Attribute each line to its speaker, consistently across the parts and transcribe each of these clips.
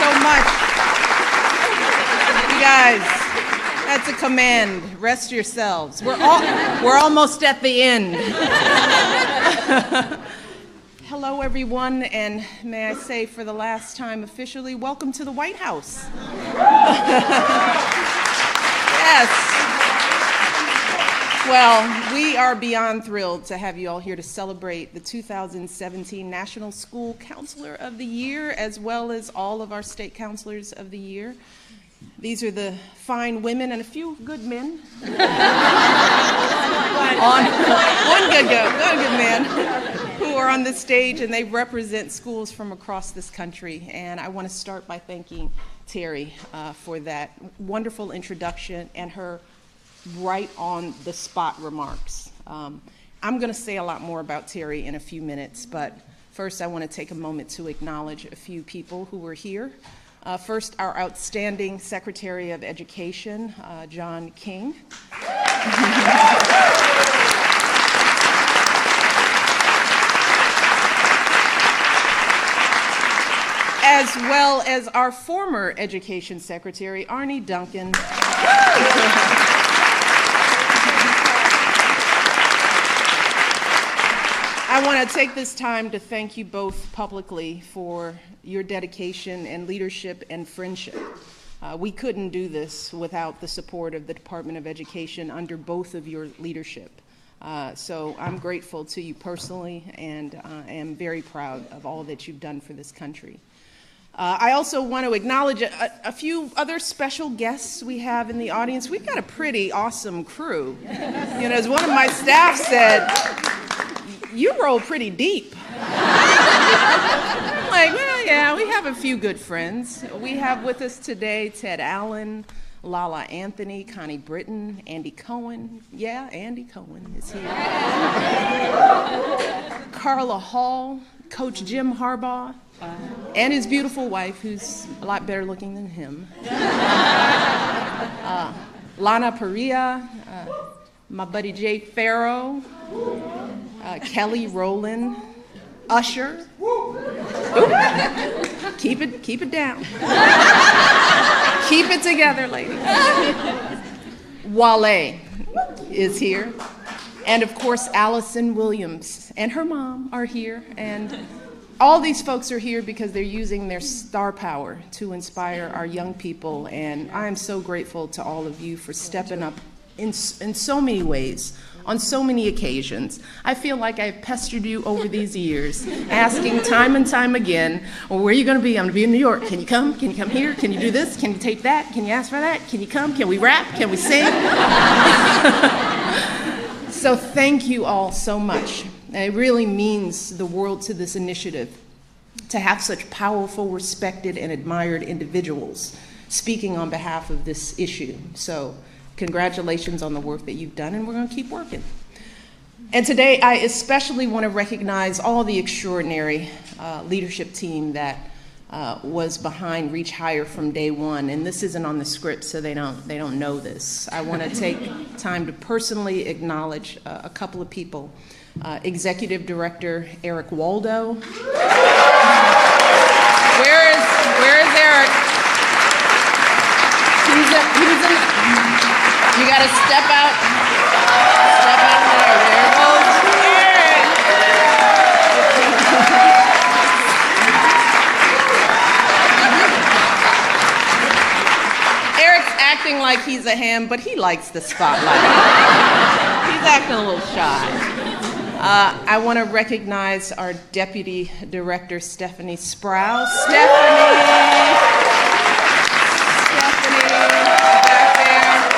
Speaker 1: so much. You guys, that's a command. Rest yourselves. We're almost at the end. Hello, everyone, and may I say for the last time officially, welcome to the White House. Yes. Well, we are beyond thrilled to have you all here to celebrate the 2017 National School Counselor of the Year, as well as all of our state counselors of the year. These are the fine women and a few good men. One good man who are on this stage, and they represent schools from across this country. And I want to start by thanking Terry for that wonderful introduction and her right on the spot remarks. I'm going to say a lot more about Terry in a few minutes, but first I want to take a moment to acknowledge a few people who were here. First, our outstanding Secretary of Education, John King. As well as our former Education Secretary, Arnie Duncan. I want to take this time to thank you both publicly for your dedication and leadership and friendship. We couldn't do this without the support of the Department of Education under both of your leadership. So I'm grateful to you personally, and am very proud of all that you've done for this country. I also want to acknowledge a few other special guests we have in the audience. We've got a pretty awesome crew. You know, as one of my staff said, you roll pretty deep. I'm like, well, yeah, we have a few good friends. We have with us today Ted Allen, Lala Anthony, Connie Britton, Andy Cohen. Yeah, Andy Cohen is here. Carla Hall, Coach Jim Harbaugh, and his beautiful wife, who's a lot better looking than him. Lana Perea, my buddy Jay Farrow, Kelly Rowland, Usher. Ooh. Keep it down. Keep it together, ladies. Wale is here. And of course, Allison Williams and her mom are here. And all these folks are here because they're using their star power to inspire our young people. And I am so grateful to all of you for stepping up in so many ways, on so many occasions. I feel like I've pestered you over these years, asking time and time again, well, where are you going to be? I'm going to be in New York. Can you come? Can you come here? Can you do this? Can you tape that? Can you ask for that? Can you come? Can we rap? Can we sing? So thank you all so much. It really means the world to this initiative to have such powerful, respected, and admired individuals speaking on behalf of this issue. So congratulations on the work that you've done, and we're going to keep working. And today, I especially want to recognize all the extraordinary leadership team that was behind Reach Higher from day one. And this isn't on the script, so they don't know this. I want to take time to personally acknowledge a couple of people. Executive Director Eric Waldo. Where is Eric? He's in. You got to step out there. There goes Eric. Eric's acting like he's a ham, but he likes the spotlight. He's acting a little shy. I want to recognize our Deputy Director, Stephanie Sprouse. Stephanie, back there.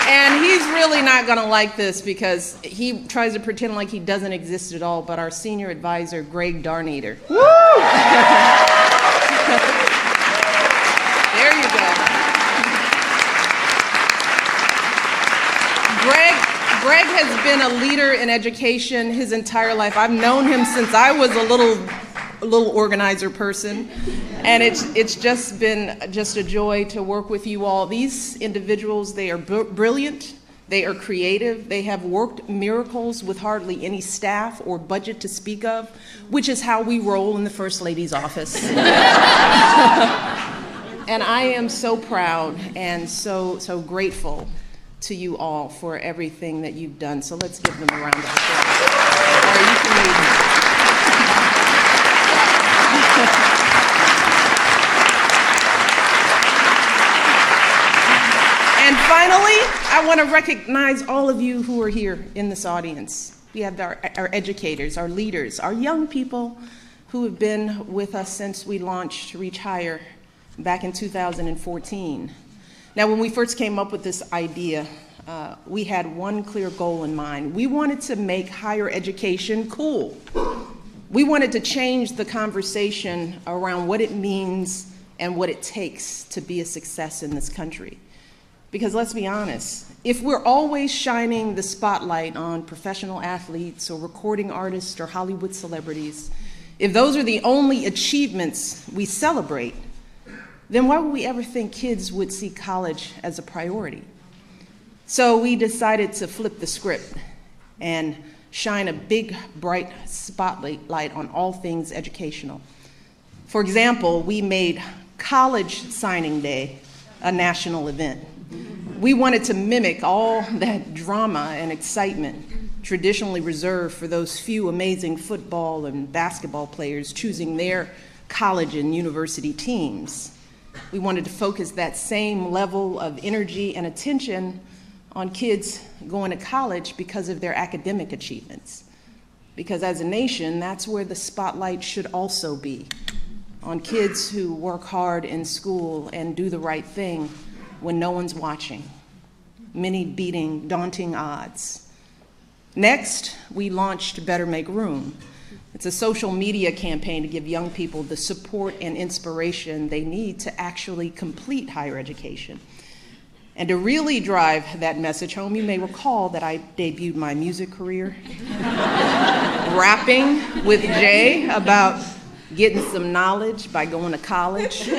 Speaker 1: And he's really not going to like this because he tries to pretend like he doesn't exist at all, but our Senior Advisor, Greg Darnader. Woo! There you go. Greg has been a leader in education his entire life. I've known him since I was a little organizer person, and it's just been a joy to work with you all. These individuals, they are brilliant, They are creative. They have worked miracles with hardly any staff or budget to speak of, which is how we roll in the First Lady's office. And I am so proud and so grateful to you all for everything that you've done. So let's give them a round of applause. Or you can leave me. And finally, I want to recognize all of you who are here in this audience. We have our educators, our leaders, our young people who have been with us since we launched Reach Higher back in 2014. Now, when we first came up with this idea, we had one clear goal in mind. We wanted to make higher education cool. We wanted to change the conversation around what it means and what it takes to be a success in this country. Because let's be honest, if we're always shining the spotlight on professional athletes or recording artists or Hollywood celebrities, if those are the only achievements we celebrate, then why would we ever think kids would see college as a priority? So we decided to flip the script and shine a big, bright spotlight on all things educational. For example, we made College Signing Day a national event. We wanted to mimic all that drama and excitement traditionally reserved for those few amazing football and basketball players choosing their college and university teams. We wanted to focus that same level of energy and attention on kids going to college because of their academic achievements. Because as a nation, that's where the spotlight should also be, on kids who work hard in school and do the right thing when no one's watching, many beating daunting odds. Next, we launched Better Make Room. It's a social media campaign to give young people the support and inspiration they need to actually complete higher education. And to really drive that message home, you may recall that I debuted my music career rapping with Jay about getting some knowledge by going to college.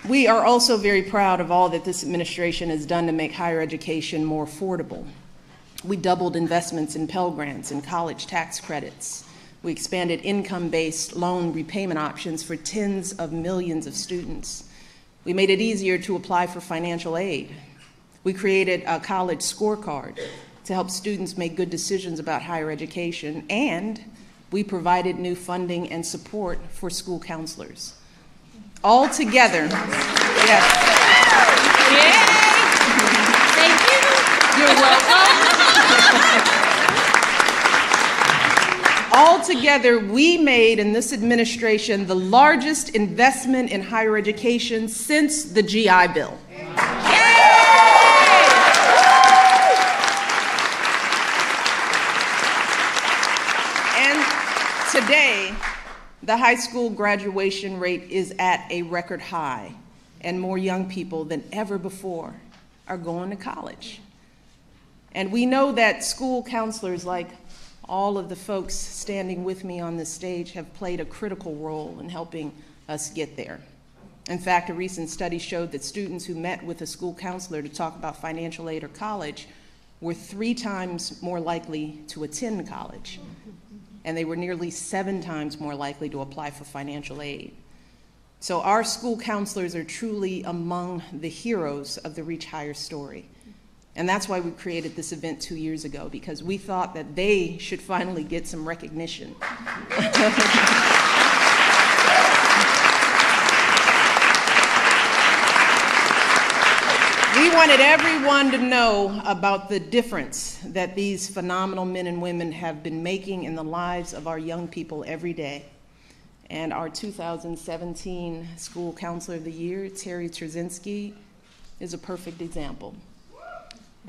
Speaker 1: We are also very proud of all that this administration has done to make higher education more affordable. We doubled investments in Pell Grants and college tax credits. We expanded income-based loan repayment options for tens of millions of students. We made it easier to apply for financial aid. We created a college scorecard to help students make good decisions about higher education, and we provided new funding and support for school counselors. All together, yes.
Speaker 2: Yay! Thank you. You're welcome.
Speaker 1: All together, we made in this administration the largest investment in higher education since the GI Bill. And today, the high school graduation rate is at a record high, and more young people than ever before are going to college. And we know that school counselors, like all of the folks standing with me on this stage, have played a critical role in helping us get there. In fact, a recent study showed that students who met with a school counselor to talk about financial aid or college were 3 times more likely to attend college. And they were nearly 7 times more likely to apply for financial aid. So our school counselors are truly among the heroes of the Reach Higher story. And that's why we created this event 2 years ago, because we thought that they should finally get some recognition. We wanted everyone to know about the difference that these phenomenal men and women have been making in the lives of our young people every day. And our 2017 School Counselor of the Year, Terry Trzynski, is a perfect example.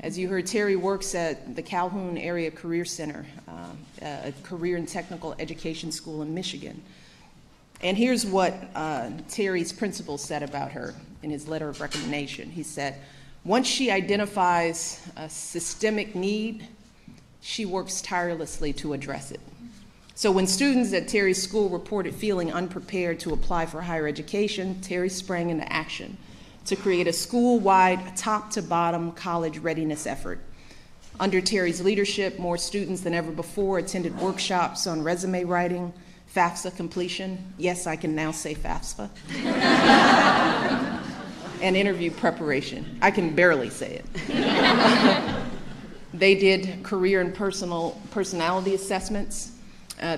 Speaker 1: As you heard, Terry works at the Calhoun Area Career Center, a career and technical education school in Michigan. And here's what Terry's principal said about her in his letter of recommendation. He said, "Once she identifies a systemic need, she works tirelessly to address it. So when students at Terry's school reported feeling unprepared to apply for higher education, Terry sprang into action to create a school-wide, top-to-bottom college readiness effort. Under Terry's leadership, more students than ever before attended workshops on resume writing, FAFSA completion. Yes, I can now say FAFSA. And interview preparation. I can barely say it. They did career and personality assessments.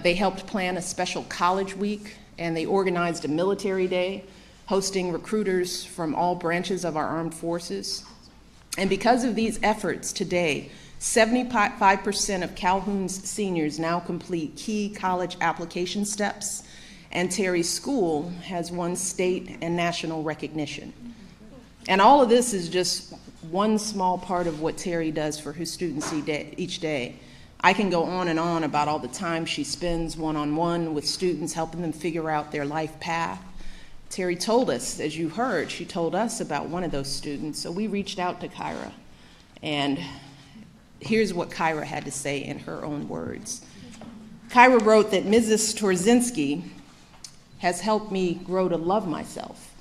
Speaker 1: They helped plan a special college week, and they organized a military day, hosting recruiters from all branches of our armed forces. And because of these efforts today, 75% of Calhoun's seniors now complete key college application steps, and Terry's school has won state and national recognition. And all of this is just one small part of what Terry does for her students each day. I can go on and on about all the time she spends one-on-one with students, helping them figure out their life path. Terry told us, as you heard, she told us about one of those students, so we reached out to Kyra. And here's what Kyra had to say in her own words. Kyra wrote that Mrs. Torzinski has helped me grow to love myself.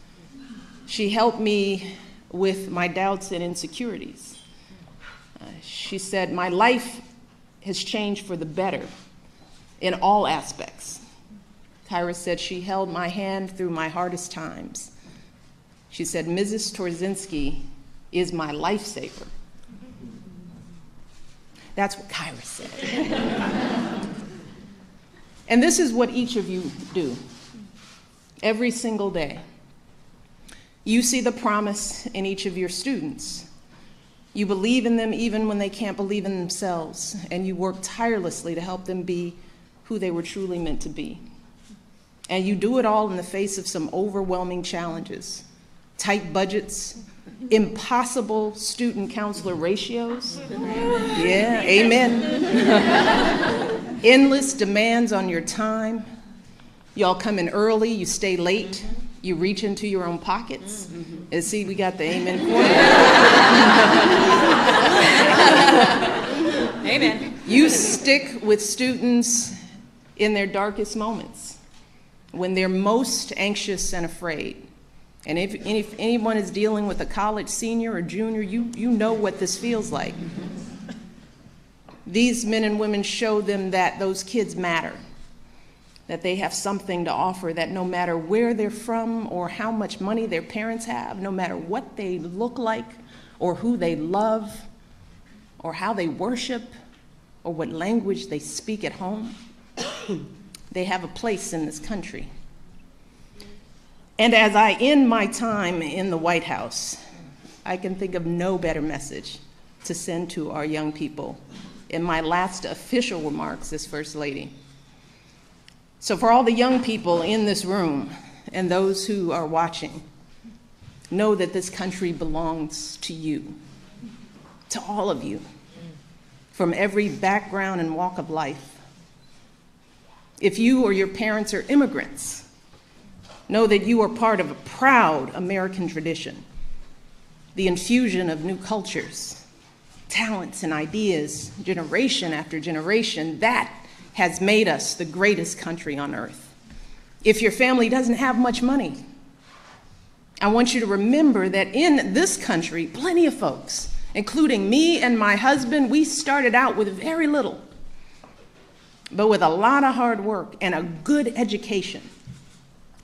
Speaker 1: She helped me with my doubts and insecurities. She said, my life has changed for the better in all aspects. Kyra said she held my hand through my hardest times. She said, Mrs. Torzinski is my lifesaver. That's what Kyra said. And this is what each of you do every single day. You see the promise in each of your students. You believe in them even when they can't believe in themselves, and you work tirelessly to help them be who they were truly meant to be. And you do it all in the face of some overwhelming challenges, tight budgets, impossible student counselor ratios. Yeah, amen. Endless demands on your time. Y'all come in early, you stay late, you reach into your own pockets. And see, we got the amen corner.
Speaker 2: Amen.
Speaker 1: You stick with students in their darkest moments, when they're most anxious and afraid. And if anyone is dealing with a college senior or junior, you know what this feels like. These men and women show them that those kids matter, that they have something to offer, that no matter where they're from or how much money their parents have, no matter what they look like or who they love or how they worship or what language they speak at home, they have a place in this country. And as I end my time in the White House, I can think of no better message to send to our young people in my last official remarks as First Lady. So for all the young people in this room and those who are watching, know that this country belongs to you, to all of you, from every background and walk of life. If you or your parents are immigrants, know that you are part of a proud American tradition, the infusion of new cultures, talents, and ideas, generation after generation, that has made us the greatest country on earth. If your family doesn't have much money, I want you to remember that in this country, plenty of folks, including me and my husband, we started out with very little. But with a lot of hard work and a good education,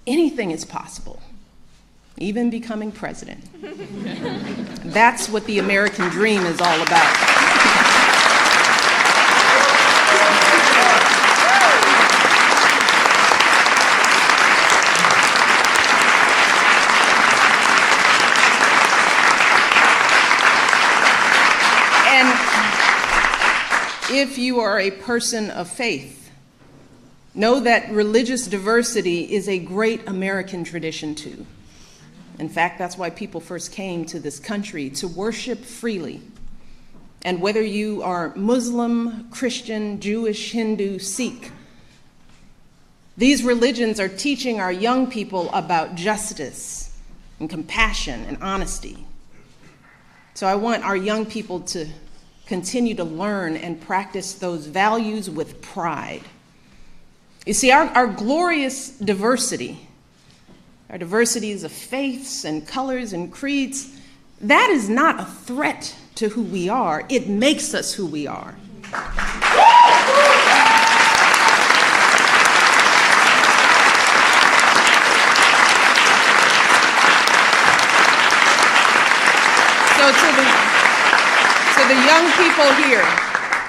Speaker 1: anything is possible, even becoming president. That's what the American dream is all about. If you are a person of faith, know that religious diversity is a great American tradition too. In fact, that's why people first came to this country, to worship freely. And whether you are Muslim, Christian, Jewish, Hindu, Sikh, these religions are teaching our young people about justice and compassion and honesty. So I want our young people to continue to learn and practice those values with pride. You see, our glorious diversity, our diversities of faiths and colors and creeds, that is not a threat to who we are. It makes us who we are. So to the young people here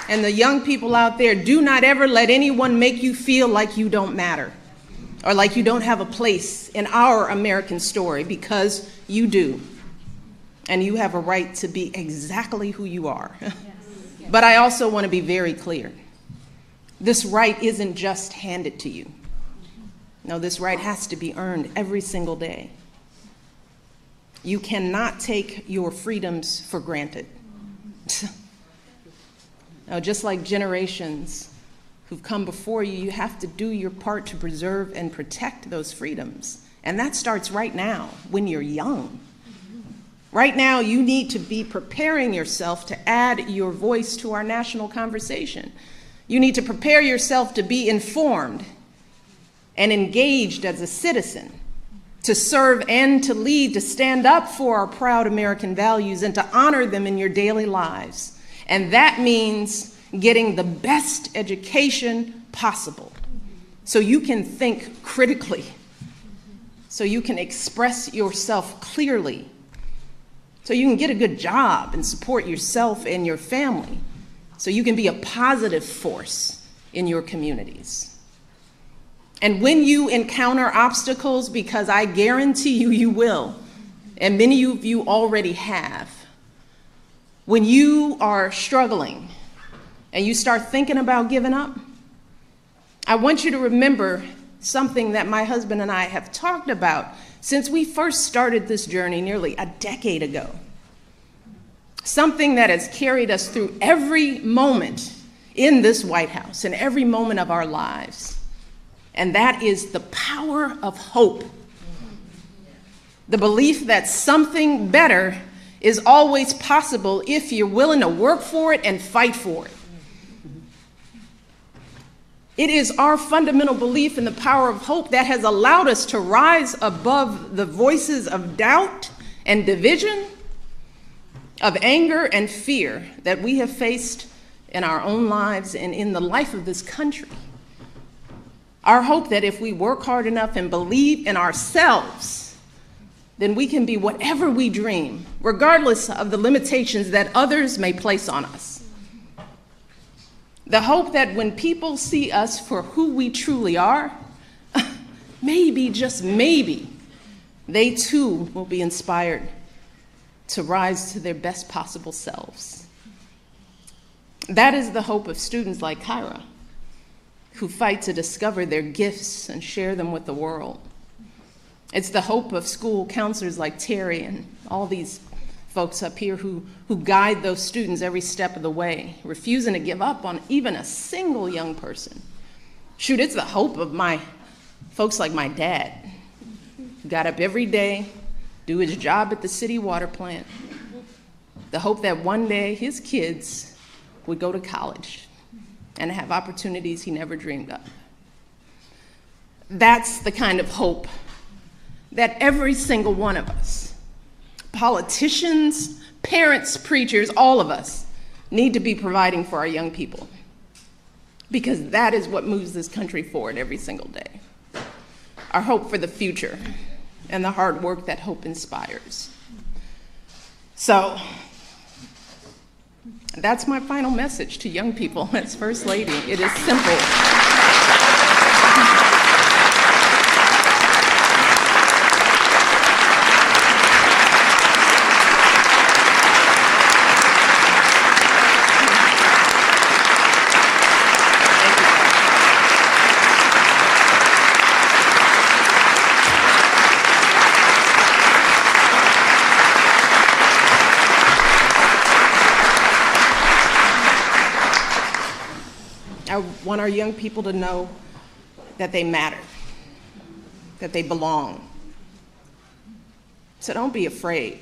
Speaker 1: and the young people out there, do not ever let anyone make you feel like you don't matter or like you don't have a place in our American story, because you do. And you have a right to be exactly who you are. Yes. But I also want to be very clear. This right isn't just handed to you. No, this right has to be earned every single day. You cannot take your freedoms for granted. Now, just like generations who've come before you, you have to do your part to preserve and protect those freedoms. And that starts right now, when you're young. Right now, you need to be preparing yourself to add your voice to our national conversation. You need to prepare yourself to be informed and engaged as a citizen, to serve and to lead, to stand up for our proud American values and to honor them in your daily lives. And that means getting the best education possible so you can think critically, so you can express yourself clearly, so you can get a good job and support yourself and your family, so you can be a positive force in your communities. And when you encounter obstacles, because I guarantee you, you will, and many of you already have, when you are struggling and you start thinking about giving up, I want you to remember something that my husband and I have talked about since we first started this journey nearly a decade ago. Something that has carried us through every moment in this White House and every moment of our lives. And that is the power of hope. The belief that something better is always possible if you're willing to work for it and fight for it. It is our fundamental belief in the power of hope that has allowed us to rise above the voices of doubt and division, of anger and fear that we have faced in our own lives and in the life of this country. Our hope that if we work hard enough and believe in ourselves, then we can be whatever we dream, regardless of the limitations that others may place on us. The hope that when people see us for who we truly are, maybe, just maybe, they too will be inspired to rise to their best possible selves. That is the hope of students like Kyra, who fight to discover their gifts and share them with the world. It's the hope of school counselors like Terry and all these folks up here who guide those students every step of the way, refusing to give up on even a single young person. Shoot, it's the hope of my folks like my dad, who got up every day, do his job at the city water plant. The hope that one day his kids would go to college and have opportunities he never dreamed of. That's the kind of hope that every single one of us, politicians, parents, preachers, all of us, need to be providing for our young people, because that is what moves this country forward every single day. Our hope for the future and the hard work that hope inspires. So that's my final message to young people as First Lady. It is simple. I want our young people to know that they matter, that they belong. So don't be afraid.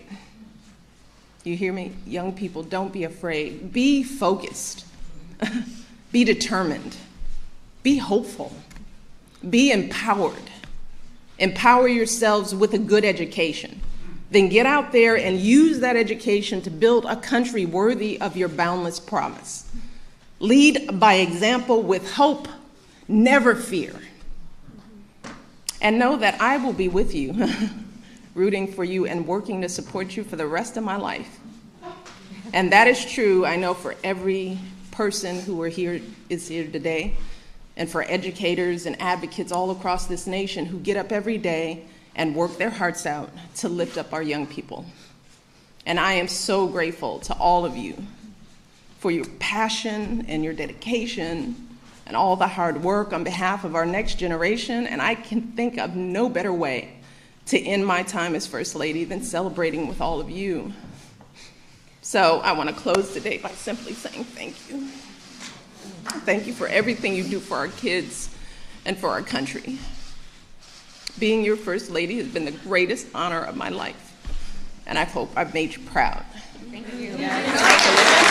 Speaker 1: You hear me? Young people, don't be afraid. Be focused. Be determined. Be hopeful. Be empowered. Empower yourselves with a good education. Then get out there and use that education to build a country worthy of your boundless promise. Lead by example with hope, never fear. And know that I will be with you, rooting for you and working to support you for the rest of my life. And that is true, I know, for every person who is here today, and for educators and advocates all across this nation who get up every day and work their hearts out to lift up our young people. And I am so grateful to all of you for your passion and your dedication and all the hard work on behalf of our next generation. And I can think of no better way to end my time as First Lady than celebrating with all of you. So I want to close today by simply saying thank you. Thank you for everything you do for our kids and for our country. Being your First Lady has been the greatest honor of my life, and I hope I've made you proud.
Speaker 2: Thank you.